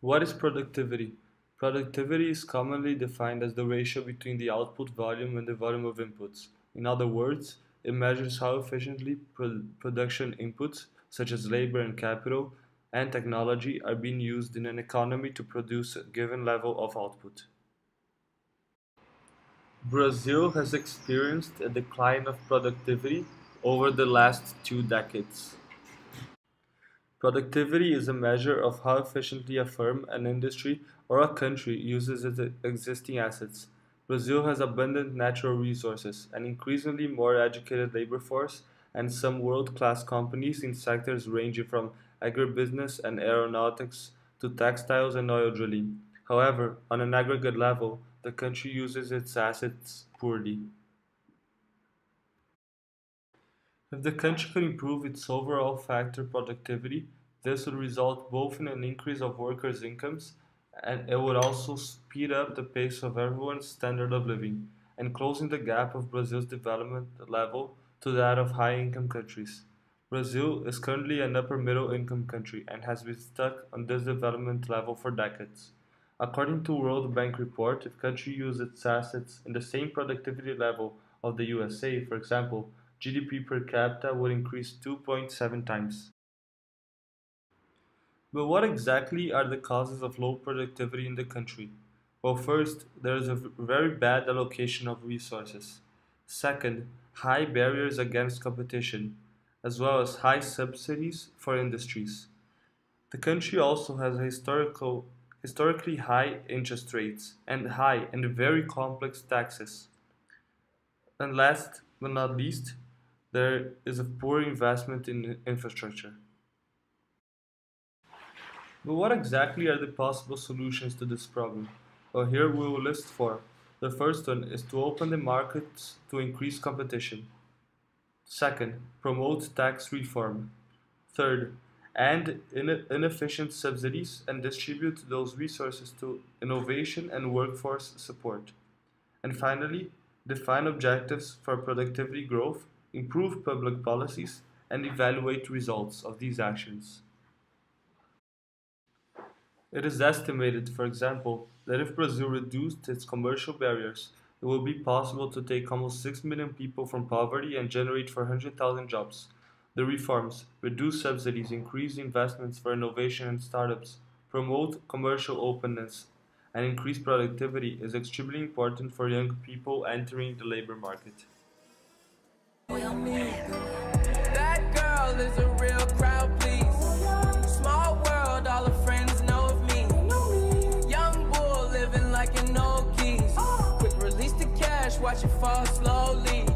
What is productivity? Productivity is commonly defined as the ratio between the output volume and the volume of inputs. In other words, it measures how efficiently production inputs, such as labor and capital, and technology, are being used in an economy to produce a given level of output. Brazil has experienced a decline of productivity over the last 2 decades. Productivity is a measure of how efficiently a firm, an industry, or a country uses its existing assets. Brazil has abundant natural resources, an increasingly more educated labor force, and some world-class companies in sectors ranging from agribusiness and aeronautics to textiles and oil drilling. However, on an aggregate level, the country uses its assets poorly. If the country could improve its overall factor productivity, this would result both in an increase of workers' incomes and it would also speed up the pace of everyone's standard of living and closing the gap of Brazil's development level to that of high-income countries. Brazil is currently an upper middle income country and has been stuck on this development level for decades. According to World Bank report, if country used its assets in the same productivity level of the USA, for example, GDP per capita would increase 2.7 times. But what exactly are the causes of low productivity in the country? Well, first, there is a very bad allocation of resources. Second, high barriers against competition, as well as high subsidies for industries. The country also has historically high interest rates and high and very complex taxes. And last but not least, there is a poor investment in infrastructure. But what exactly are the possible solutions to this problem? Well, here we will list four. The first one is to open the markets to increase competition. Second, promote tax reform. Third, end inefficient subsidies and distribute those resources to innovation and workforce support. And finally, define objectives for productivity growth, improve public policies, and evaluate results of these actions. It is estimated, for example, that if Brazil reduced its commercial barriers, it would be possible to take almost 6 million people from poverty and generate 400,000 jobs. The reforms, reduce subsidies, increase investments for innovation and startups, promote commercial openness, and increase productivity is extremely important for young people entering the labor market. That girl is a real crowd, please. Small world, all her friends know of me. Young bull living like an old geese. Quick release the cash, watch it fall slowly.